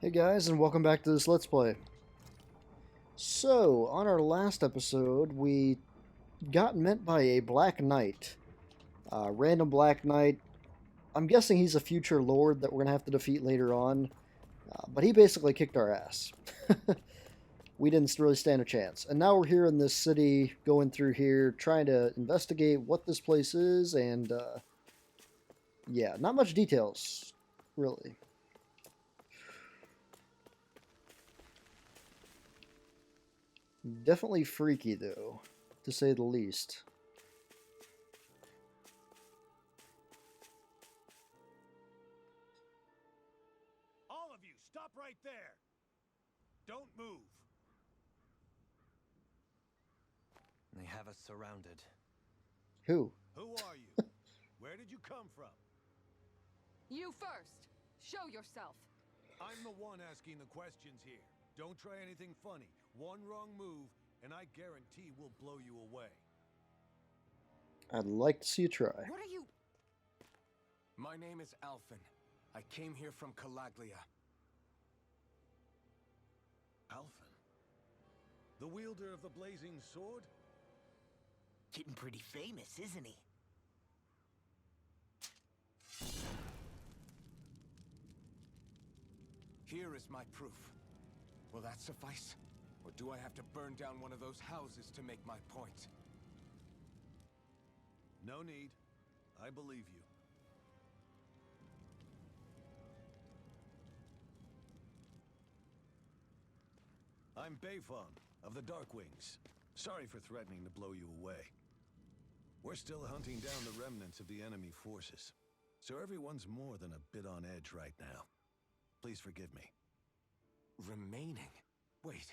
Hey guys, and welcome back to this Let's Play. So, on our last episode, we got met by a Black Knight. Random Black Knight. I'm guessing he's a future lord that we're going to have to defeat later on. But he basically kicked our ass. We didn't really stand a chance. And now we're here in this city, going through here, trying to investigate what this place is, and yeah, not much details, really. Definitely freaky, though, to say the least. All of you, stop right there! Don't move! They have us surrounded. Who? Who are you? Where did you come from? You first! Show yourself! I'm the one asking the questions here. Don't try anything funny. One wrong move, and I guarantee we'll blow you away. I'd like to see you try. What are you... My name is Alphen. I came here from Calaglia. Alphen? The wielder of the blazing sword? Getting pretty famous, isn't he? Here is my proof. Will that suffice? Or do I have to burn down one of those houses to make my point? No need. I believe you. I'm Bayfon of the Darkwings. Sorry for threatening to blow you away. We're still hunting down the remnants of the enemy forces, so everyone's more than a bit on edge right now. Please forgive me. Remaining? Wait,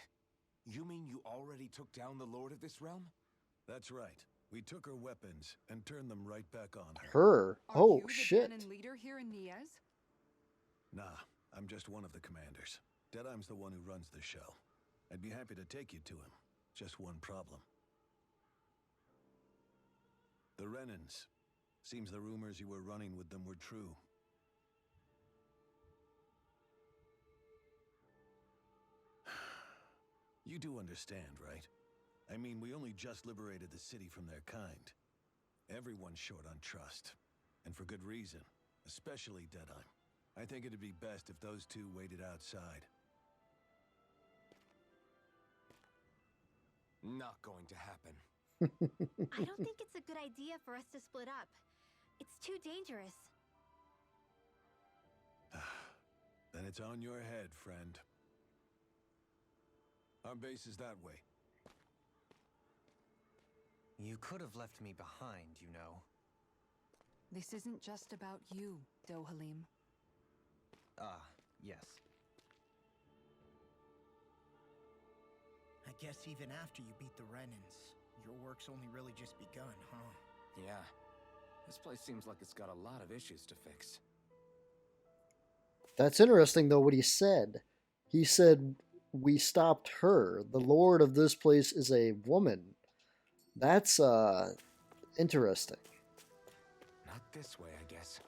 you mean you already took down the Lord of this realm? That's right. We took her weapons and turned them right back on her. Her? Are Oh, you the shit. Dahnan leader here in Niez? Nah, I'm just one of the commanders. Deadeye's the one who runs the show. I'd be happy to take you to him. Just one problem. The Renans. Seems the rumors you were running with them were true. You do understand, right? I mean, we only just liberated the city from their kind. Everyone's short on trust. And for good reason. Especially Deadeye. I think it'd be best if those two waited outside. Not going to happen. I don't think it's a good idea for us to split up. It's too dangerous. Then it's on your head, friend. Our base is that way. You could have left me behind, you know. This isn't just about you, Dohalim. Ah, yes. I guess even after you beat the Renans, your work's only really just begun, huh? Yeah. This place seems like it's got a lot of issues to fix. That's interesting, though, what he said. He said, we stopped her. The lord of this place is a woman. That's, interesting. Not this way, I guess.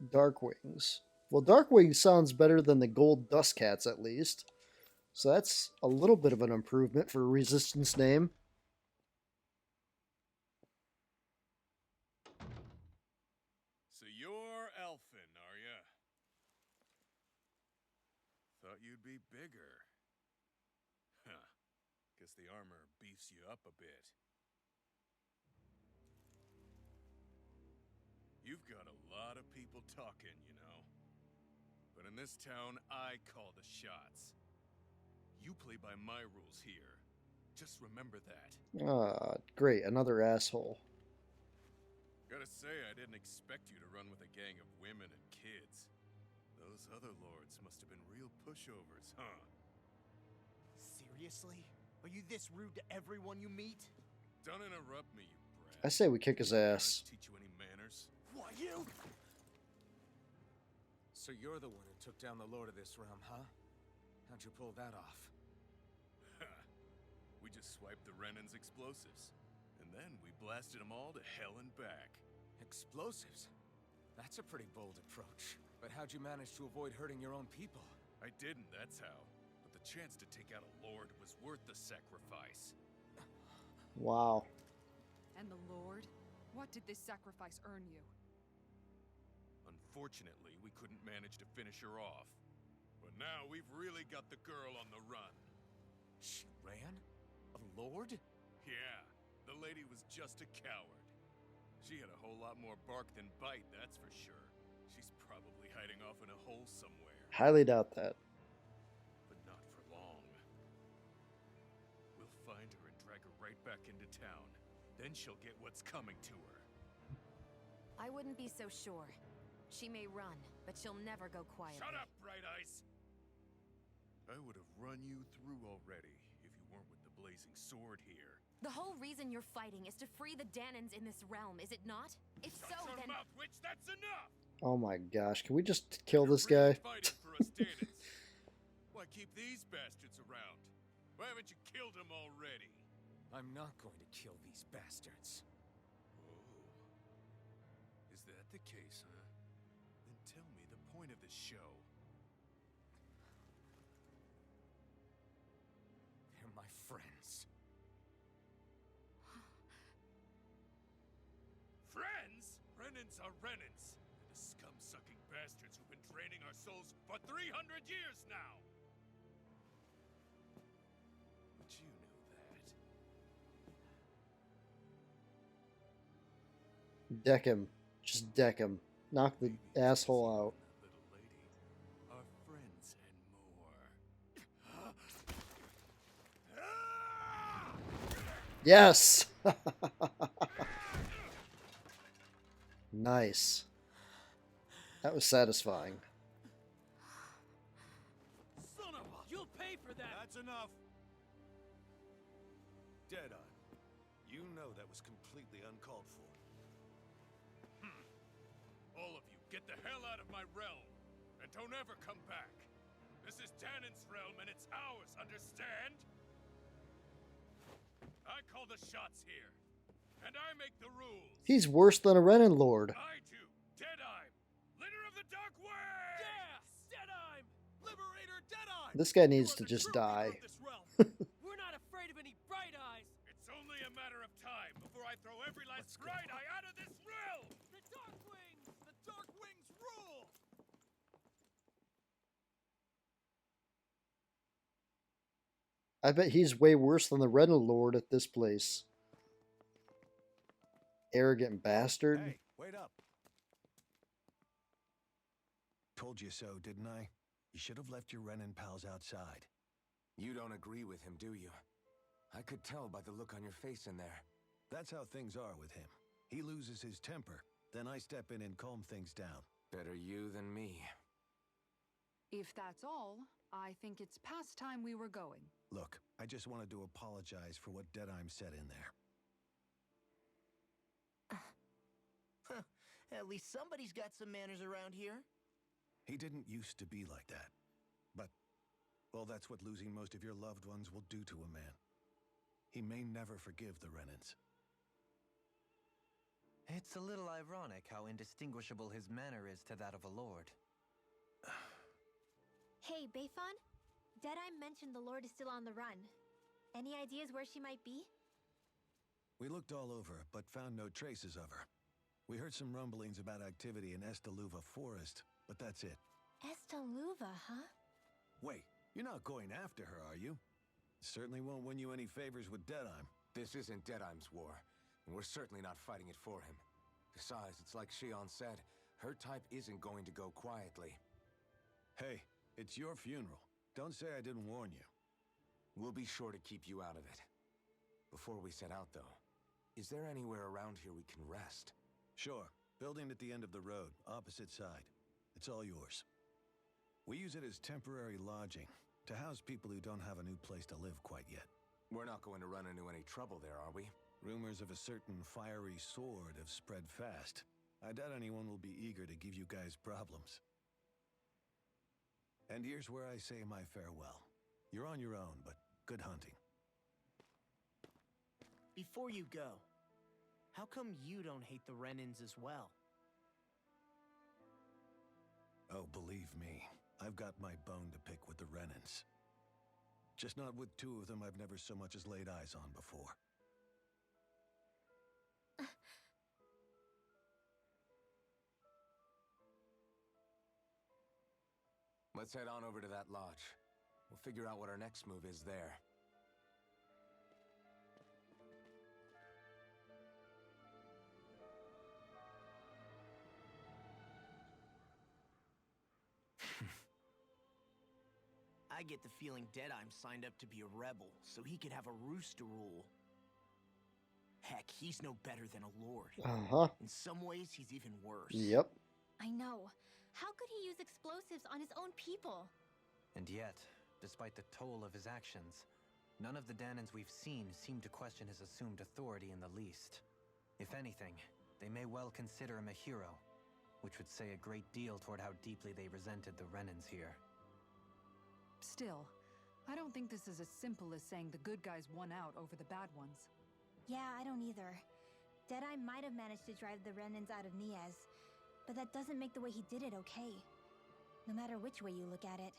Darkwings. Well, Darkwings sounds better than the Gold Dust Cats, at least. So that's a little bit of an improvement for a Resistance name. So you're Elfin, are ya? Thought you'd be bigger. Huh. Guess the armor beefs you up a bit. You've got a lot of people talking, you know. But in this town, I call the shots. You play by my rules here. Just remember that. Great, another asshole. Gotta say, I didn't expect you to run with a gang of women and kids. Those other lords must have been real pushovers, huh? Seriously? Are you this rude to everyone you meet? Don't interrupt me, you brat. I say we kick his ass. Teach you any manners? What, you? So you're the one who took down the Lord of this realm, huh? How'd you pull that off? We just swiped the Renans' explosives. And then we blasted them all to hell and back. Explosives? That's a pretty bold approach. But how'd you manage to avoid hurting your own people? I didn't, that's how. But the chance to take out a lord was worth the sacrifice. Wow. And the Lord? What did this sacrifice earn you? Unfortunately, we couldn't manage to finish her off. But now we've really got the girl on the run. She ran? A lord? Yeah, the lady was just a coward. She had a whole lot more bark than bite, that's for sure. She's probably hiding off in a hole somewhere. Highly doubt that. But not for long. We'll find her and drag her right back into town. Then she'll get what's coming to her. I wouldn't be so sure. She may run, but she'll never go quietly. Shut up, Bright Eyes! I would have run you through already if you weren't with the blazing sword here. The whole reason you're fighting is to free the Dahnans in this realm, is it not? If Shut so, your then... mouth, witch! That's enough! Oh my gosh, can we just kill You're this really guy? fighting for us, Dahnans. Why keep these bastards around? Why haven't you killed them already? I'm not going to kill these bastards. Oh. Is that the case, huh? Then tell me the point of the show. They're my friends. Friends? Renans are Renans. The scum-sucking bastards who've been draining our souls for 300 years now! But you knew that. Deck him. Just deck him. Knock the asshole out. Little lady, our friends and more. Yes! Nice. That was satisfying. Son of a... You'll pay for that! That's enough! Deadeye, you know that was completely uncalled for. All of you, get the hell out of my realm! And don't ever come back! This is Dahnan's realm and it's ours, understand? I call the shots here. And I make the rules! He's worse than a Renan Lord. I do! Deadeye! Leader of the Dark Way! Yeah! Deadeye! Liberator Deadeye! This guy needs to just die. We're not afraid of any Bright Eyes! It's only a matter of time before I throw every last Bright Eye out of this realm! The Dark Wings! The Dark Wings rule! I bet he's way worse than the Renan Lord at this place. Arrogant bastard. Hey, wait up. Told you so, didn't I? You should have left your Renan pals outside. You don't agree with him, do you? I could tell by the look on your face in there. That's how things are with him. He loses his temper, then I step in and calm things down. Better you than me. If that's all, I think it's past time we were going. Look, I just wanted to apologize for what Deadeye said in there. At least somebody's got some manners around here. He didn't used to be like that. But, well, that's what losing most of your loved ones will do to a man. He may never forgive the Renans. It's a little ironic how indistinguishable his manner is to that of a lord. Hey, Bayfon? Deadeye mentioned the Lord is still on the run. Any ideas where she might be? We looked all over, but found no traces of her. We heard some rumblings about activity in Estaluva Forest, but that's it. Estaluva, huh? Wait, you're not going after her, are you? Certainly won't win you any favors with Deadeye. This isn't Deadeye's war, and we're certainly not fighting it for him. Besides, it's like Shawn said, her type isn't going to go quietly. Hey, it's your funeral. Don't say I didn't warn you. We'll be sure to keep you out of it. Before we set out, though, is there anywhere around here we can rest? Sure. Building at the end of the road, opposite side. It's all yours. We use it as temporary lodging, to house people who don't have a new place to live quite yet. We're not going to run into any trouble there, are we? Rumors of a certain fiery sword have spread fast. I doubt anyone will be eager to give you guys problems. And here's where I say my farewell. You're on your own, but good hunting. Before you go, how come you don't hate the Renans as well? Oh, believe me, I've got my bone to pick with the Renans. Just not with two of them I've never so much as laid eyes on before. Let's head on over to that lodge. We'll figure out what our next move is there. I get the feeling Deadeye signed up to be a rebel, so he could have a roost to rule. Heck, he's no better than a lord. Uh-huh. In some ways, he's even worse. Yep. I know. How could he use explosives on his own people? And yet, despite the toll of his actions, none of the Dahnans we've seen seem to question his assumed authority in the least. If anything, they may well consider him a hero, which would say a great deal toward how deeply they resented the Renans here. Still, I don't think this is as simple as saying the good guys won out over the bad ones. Yeah, I don't either. Deadeye might have managed to drive the Renans out of Niez, but that doesn't make the way he did it okay. No matter which way you look at it.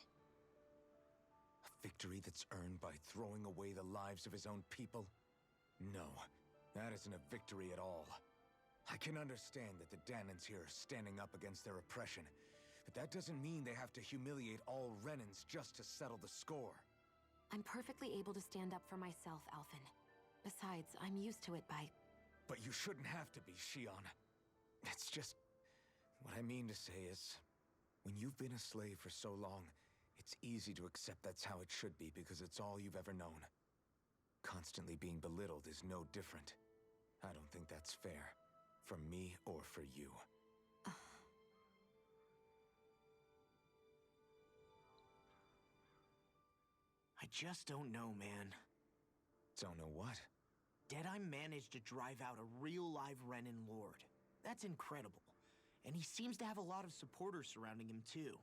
A victory that's earned by throwing away the lives of his own people? No, that isn't a victory at all. I can understand that the Dahnans here are standing up against their oppression, but that doesn't mean they have to humiliate all Renans just to settle the score. I'm perfectly able to stand up for myself, Alphen. Besides, I'm used to it by... But you shouldn't have to be, Shawn. It's just... What I mean to say is, when you've been a slave for so long, it's easy to accept that's how it should be because it's all you've ever known. Constantly being belittled is no different. I don't think that's fair. For me or for you. I just don't know, man. Don't know what? Deadeye managed to drive out a real live Renan lord. That's incredible. And he seems to have a lot of supporters surrounding him too.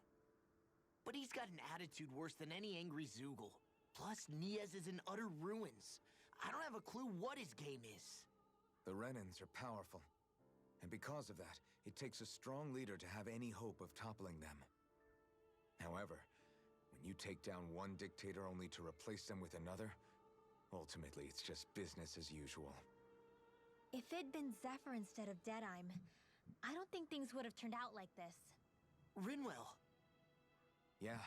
But he's got an attitude worse than any angry Zoogle. Plus, Niez is in utter ruins. I don't have a clue what his game is. The Renans are powerful. And because of that, it takes a strong leader to have any hope of toppling them. However, when you take down one dictator only to replace them with another, ultimately it's just business as usual. If it'd been Zephyr instead of Deadeye, I don't think things would have turned out like this. Rinwell. Yeah,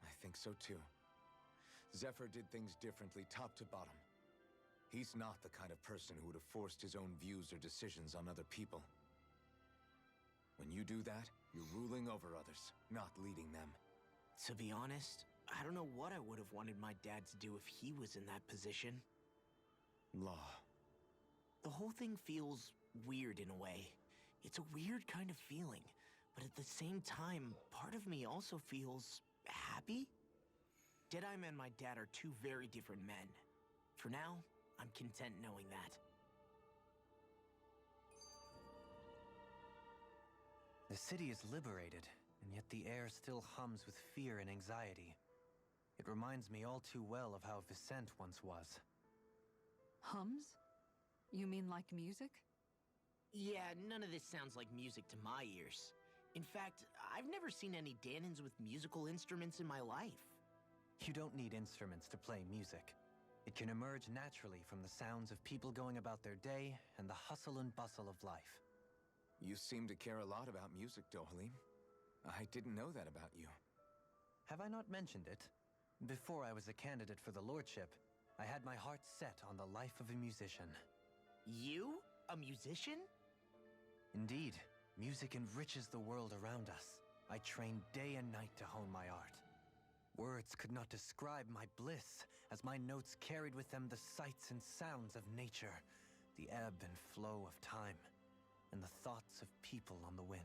I think so too. Zephyr did things differently top to bottom. He's not the kind of person who would have forced his own views or decisions on other people. When you do that, you're ruling over others, not leading them. To be honest, I don't know what I would have wanted my dad to do if he was in that position. Law. The whole thing feels weird in a way. It's a weird kind of feeling, but at the same time, part of me also feels happy. Deadeye and my dad are two very different men. For now, I'm content knowing that. The city is liberated, and yet the air still hums with fear and anxiety. It reminds me all too well of how Vicent once was. Hums? You mean like music? Yeah, none of this sounds like music to my ears. In fact, I've never seen any Dahnans with musical instruments in my life. You don't need instruments to play music. It can emerge naturally from the sounds of people going about their day and the hustle and bustle of life. You seem to care a lot about music, Dohalim. I didn't know that about you. Have I not mentioned it? Before I was a candidate for the lordship, I had my heart set on the life of a musician. You? A musician? Indeed, music enriches the world around us. I trained day and night to hone my art. Words could not describe my bliss, as my notes carried with them the sights and sounds of nature, the ebb and flow of time, and the thoughts of people on the wind.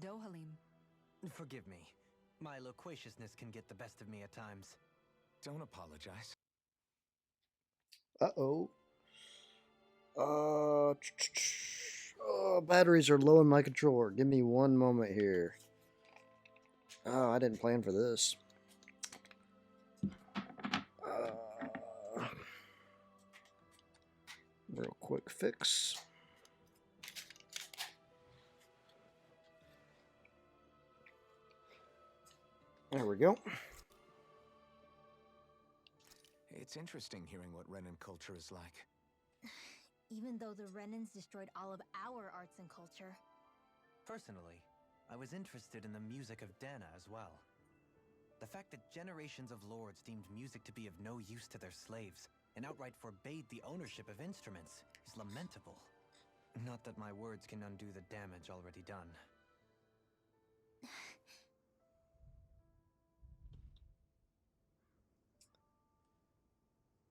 Dohalim. Forgive me. My loquaciousness can get the best of me at times. Don't apologize. Uh-oh. Batteries are low in my controller. Give me one moment here. Oh, I didn't plan for this. Quick fix. There we go. It's interesting hearing what Renan culture is like. Even though the Renans destroyed all of our arts and culture. Personally, I was interested in the music of Dahna as well. The fact that generations of lords deemed music to be of no use to their slaves and outright forbade the ownership of instruments is lamentable. Not that my words can undo the damage already done.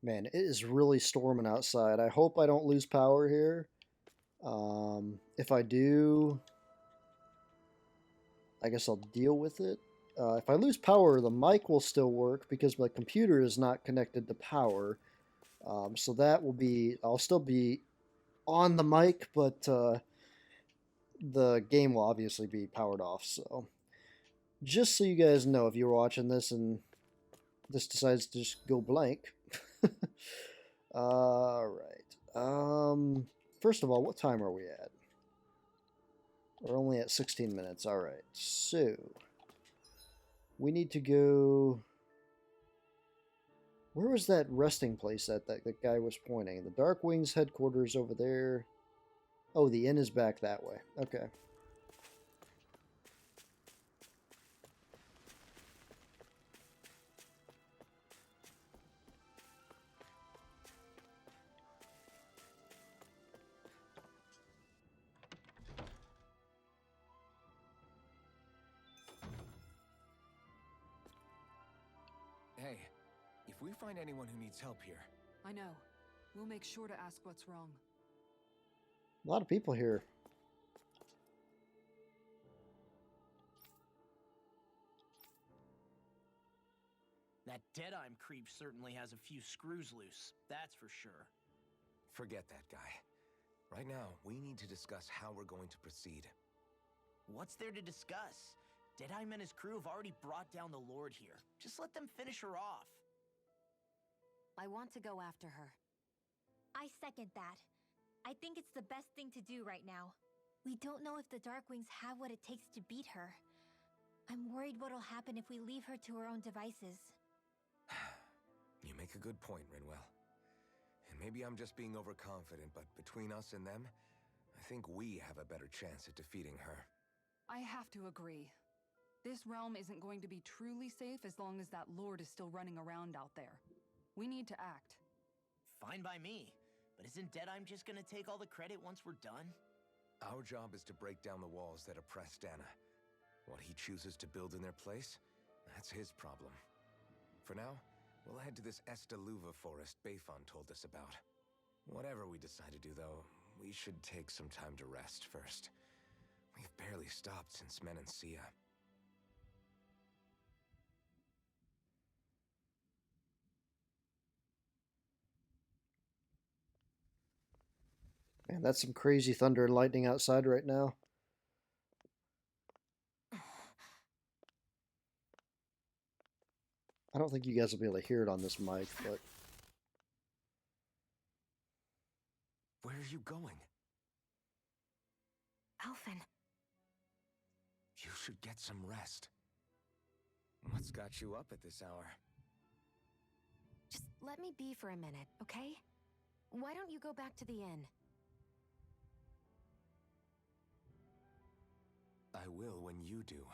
Man, it is really storming outside. I hope I don't lose power here. If I do, I guess I'll deal with it. If I lose power, the mic will still work because my computer is not connected to power. So that will be, I'll still be on the mic, but the game will obviously be powered off. So just so you guys know, if you're watching this and this decides to just go blank. Alright. First of all, what time are we at? We're only at 16 minutes. Alright, so we need to go... Where was that resting place that guy was pointing? The Darkwings headquarters over there. Oh, the inn is back that way. Okay. Hey, if we find anyone who needs help here... I know. We'll make sure to ask what's wrong. A lot of people here. That Deadeye creep certainly has a few screws loose, that's for sure. Forget that guy. Right now, we need to discuss how we're going to proceed. What's there to discuss? Deadeye and his crew have already brought down the Lord here. Just let them finish her off. I want to go after her. I second that. I think it's the best thing to do right now. We don't know if the Darkwings have what it takes to beat her. I'm worried what'll happen if we leave her to her own devices. You make a good point, Rinwell. And maybe I'm just being overconfident, but between us and them, I think we have a better chance at defeating her. I have to agree. This realm isn't going to be truly safe as long as that Lord is still running around out there. We need to act. Fine by me. But isn't Deadeye just gonna take all the credit once we're done? Our job is to break down the walls that oppress Dahna. What he chooses to build in their place, that's his problem. For now, we'll head to this Estaluva forest Bayfon told us about. Whatever we decide to do, though, we should take some time to rest first. We've barely stopped since Menancia. Man, that's some crazy thunder and lightning outside right now. I don't think you guys will be able to hear it on this mic, but... Where are you going? Alphen. You should get some rest. What's got you up at this hour? Just let me be for a minute, okay? Why don't you go back to the inn? I will when you do.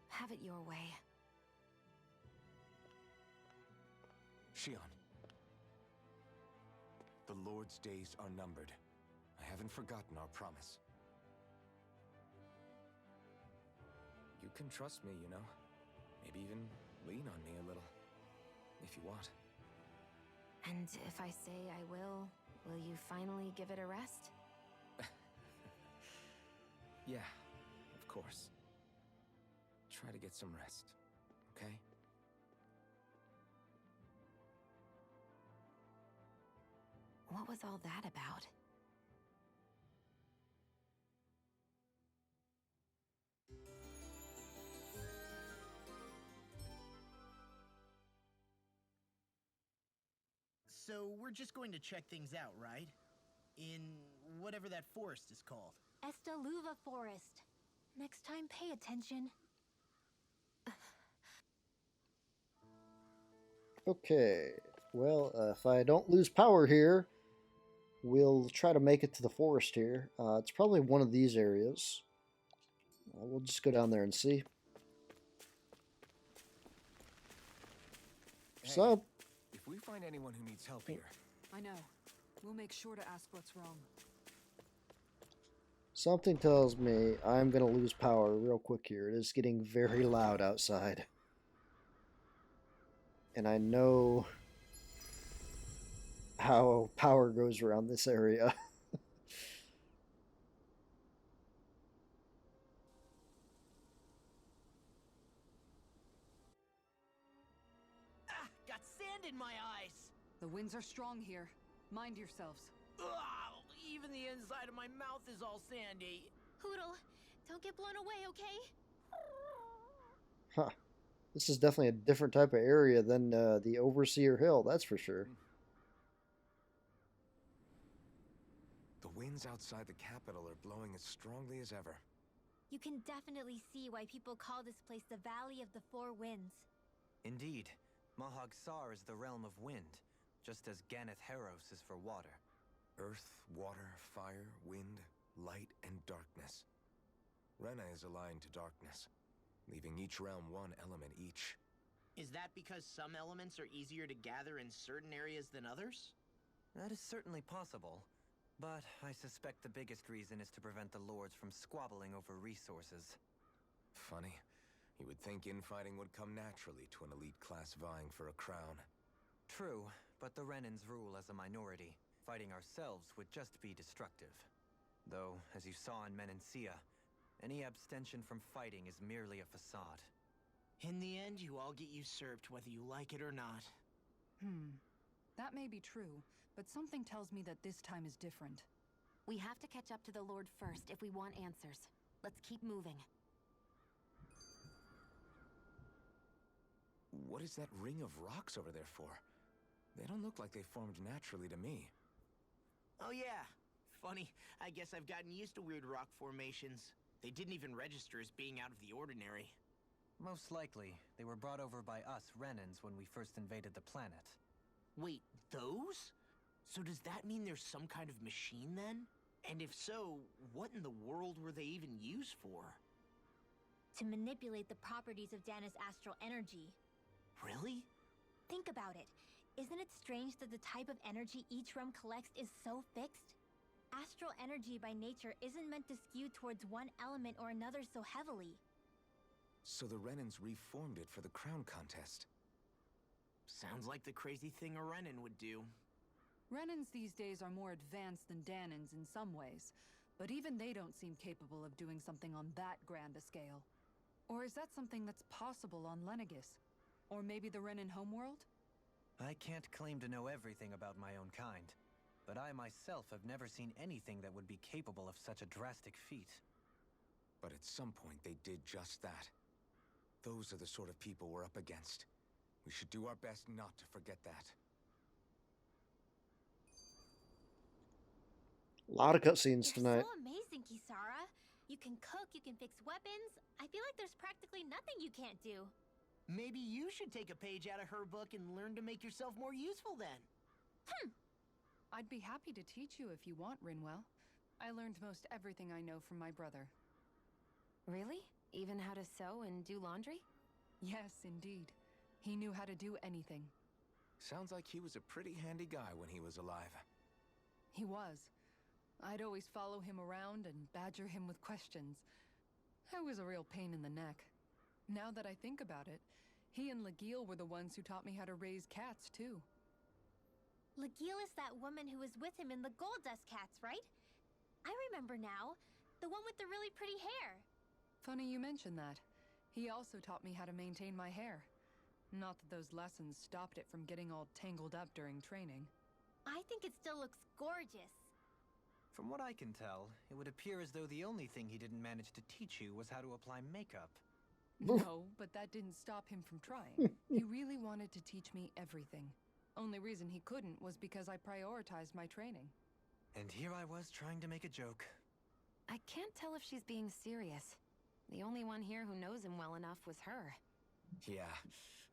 Have it your way. Shawn. The Lord's days are numbered. I haven't forgotten our promise. You can trust me, you know. Maybe even lean on me a little. If you want. And if I say I will you finally give it a rest? Yeah, of course. Try to get some rest, okay? What was all that about? So we're just going to check things out, right? In whatever that forest is called. Estaluva Forest. Next time, pay attention. Okay, well, if I don't lose power here, we'll try to make it to the forest here. It's probably one of these areas. We'll just go down there and see. What's up? If we find anyone who needs help here... I know. We'll make sure to ask what's wrong. Something tells me I'm going to lose power real quick here. It is getting very loud outside. And I know how power goes around this area. Ah, got sand in my eyes! The winds are strong here. Mind yourselves. Ugh, even the inside of my mouth is all sandy. Hoodle, don't get blown away, okay? Huh. This is definitely a different type of area than the Overseer Hill, that's for sure. The winds outside the capital are blowing as strongly as ever. You can definitely see why people call this place the Valley of the Four Winds. Indeed, Mahag Sar is the realm of wind, just as Ganeth Heros is for water. Earth, water, fire, wind, light, and darkness. Rena is aligned to darkness, leaving each realm one element each. Is that because some elements are easier to gather in certain areas than others? That is certainly possible, but I suspect the biggest reason is to prevent the lords from squabbling over resources. Funny. You would think infighting would come naturally to an elite class vying for a crown. True, but the Renans rule as a minority. Fighting ourselves would just be destructive. Though, as you saw in Menancia, any abstention from fighting is merely a facade. In the end, you all get usurped whether you like it or not. That may be true, but something tells me that this time is different. We have to catch up to the Lord first if we want answers. Let's keep moving. What is that ring of rocks over there for? They don't look like they formed naturally to me. Oh yeah. Funny, I guess I've gotten used to weird rock formations. They didn't even register as being out of the ordinary. Most likely, they were brought over by us Renans when we first invaded the planet. Wait, those? So does that mean there's some kind of machine then? And if so, what in the world were they even used for? To manipulate the properties of Dahna's astral energy. Really? Think about it. Isn't it strange that the type of energy each realm collects is so fixed? Astral energy by nature isn't meant to skew towards one element or another so heavily. So the Renans reformed it for the crown contest. Sounds like the crazy thing a Renan would do. Renans these days are more advanced than Dahnans in some ways, but even they don't seem capable of doing something on that grand a scale. Or is that something that's possible on Lenegis? Or maybe the Renan homeworld? I can't claim to know everything about my own kind, but I myself have never seen anything that would be capable of such a drastic feat. But at some point they did just that. Those are the sort of people we're up against. We should do our best not to forget that. A lot of cutscenes You're tonight. so amazing, Kisara. You can cook, you can fix weapons. I feel like there's practically nothing you can't do. Maybe you should take a page out of her book and learn to make yourself more useful then. I'd be happy to teach you if you want, Rinwell. I learned most everything I know from my brother. Really? Even how to sew and do laundry? Yes, indeed. He knew how to do anything. Sounds like he was a pretty handy guy when he was alive. He was. I'd always follow him around and badger him with questions. I was a real pain in the neck. Now that I think about it, he and Legil were the ones who taught me how to raise cats, too. Legil is that woman who was with him in the Gold Dust Cats, right? I remember now. The one with the really pretty hair. Funny you mention that. He also taught me how to maintain my hair. Not that those lessons stopped it from getting all tangled up during training. I think it still looks gorgeous. From what I can tell, it would appear as though the only thing he didn't manage to teach you was how to apply makeup. No, but that didn't stop him from trying. He really wanted to teach me everything. Only reason he couldn't was because I prioritized my training. And here I was trying to make a joke. I can't tell if she's being serious. The only one here who knows him well enough was her. Yeah,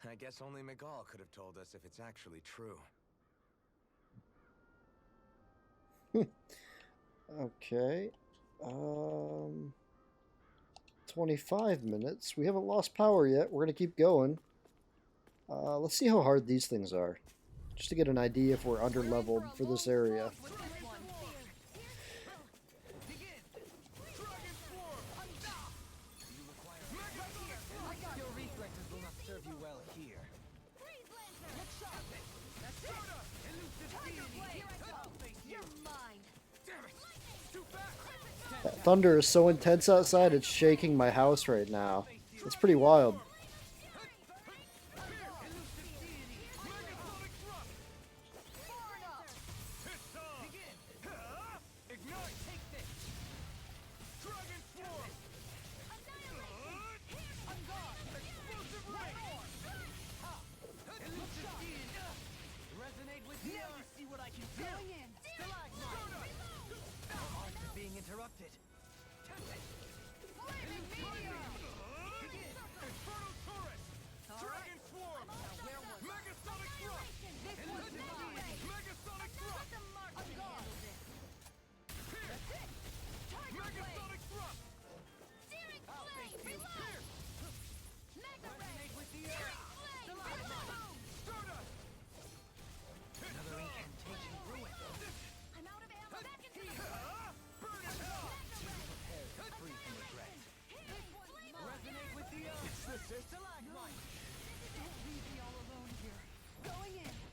I guess only Miguel could have told us if it's actually true. Okay. 25 minutes. We haven't lost power yet. We're going to keep going. Let's see how hard these things are. Just to get an idea if we're under-leveled for this area. Your reflexes will not serve you well here. That thunder is so intense outside, it's shaking my house right now. It's pretty wild.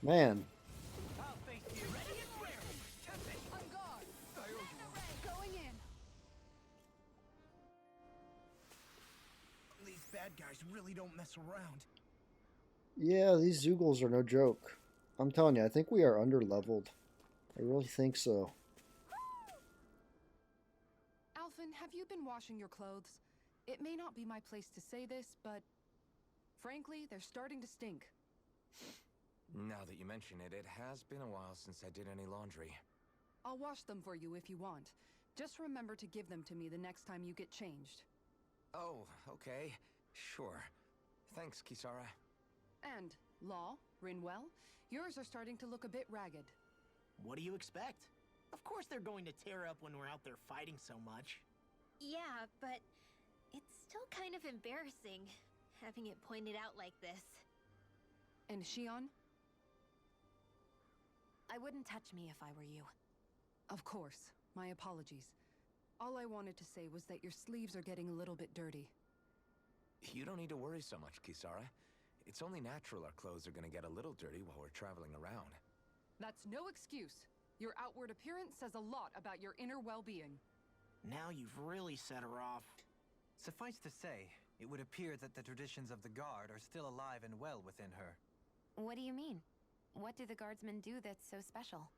Man. These bad guys really don't mess around. Yeah, these Zoogles are no joke. I'm telling you, I think we are under-leveled. I really think so. Alphen, have you been washing your clothes? It may not be my place to say this, but frankly, they're starting to stink. Now that you mention it, it has been a while since I did any laundry. I'll wash them for you if you want. Just remember to give them to me the next time you get changed. Oh, okay. Sure. Thanks, Kisara. And, Law, Rinwell, yours are starting to look a bit ragged. What do you expect? Of course they're going to tear up when we're out there fighting so much. Yeah, but it's still kind of embarrassing, having it pointed out like this. And Shawn? I wouldn't touch me if I were you. Of course. My apologies. All I wanted to say was that your sleeves are getting a little bit dirty. You don't need to worry so much, Kisara. It's only natural our clothes are gonna get a little dirty while we're traveling around. That's no excuse. Your outward appearance says a lot about your inner well-being. Now you've really set her off. Suffice to say, it would appear that the traditions of the Guard are still alive and well within her. What do you mean? What do the guardsmen do that's so special?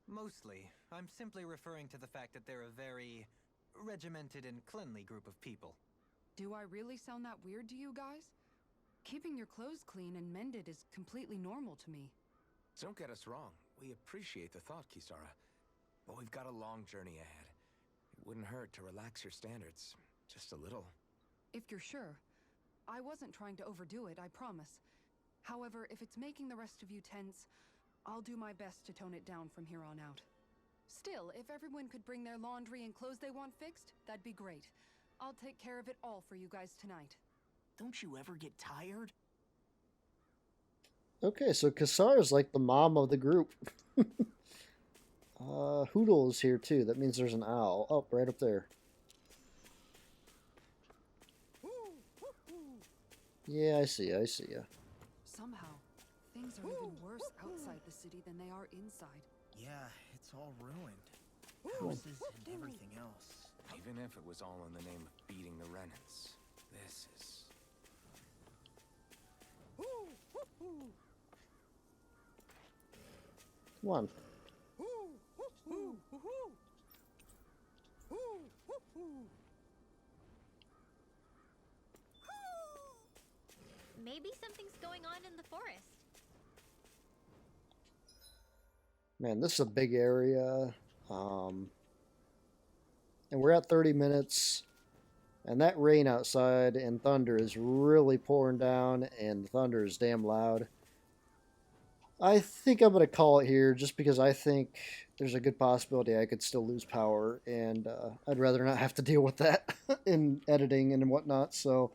Mostly, I'm simply referring to the fact that they're a very regimented and cleanly group of people. Do I really sound that weird to you guys? Keeping your clothes clean and mended is completely normal to me. Don't get us wrong. We appreciate the thought, Kisara. But we've got a long journey ahead. It wouldn't hurt to relax your standards. Just a little. If you're sure. I wasn't trying to overdo it, I promise. However, if it's making the rest of you tense, I'll do my best to tone it down from here on out. Still, if everyone could bring their laundry and clothes they want fixed, that'd be great. I'll take care of it all for you guys tonight. Don't you ever get tired? Okay, so Kisara's like the mom of the group. Hoodle is here too. That means there's an owl. Oh, right up there. Yeah, I see ya. Somehow, things are even worse outside the city than they are inside. Yeah, it's all ruined. Houses and everything else. Even if it was all in the name of beating the Renans, this is... Come on. Maybe something's going on in the forest. Man, this is a big area. And we're at 30 minutes. And that rain outside and thunder is really pouring down, and the thunder is damn loud. I think I'm going to call it here just because I think there's a good possibility I could still lose power, and I'd rather not have to deal with that in editing and whatnot. So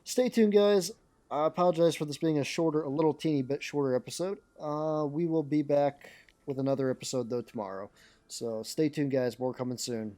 stay tuned, guys. I apologize for this being a little teeny bit shorter episode. We will be back with another episode, though, tomorrow. So stay tuned, guys. More coming soon.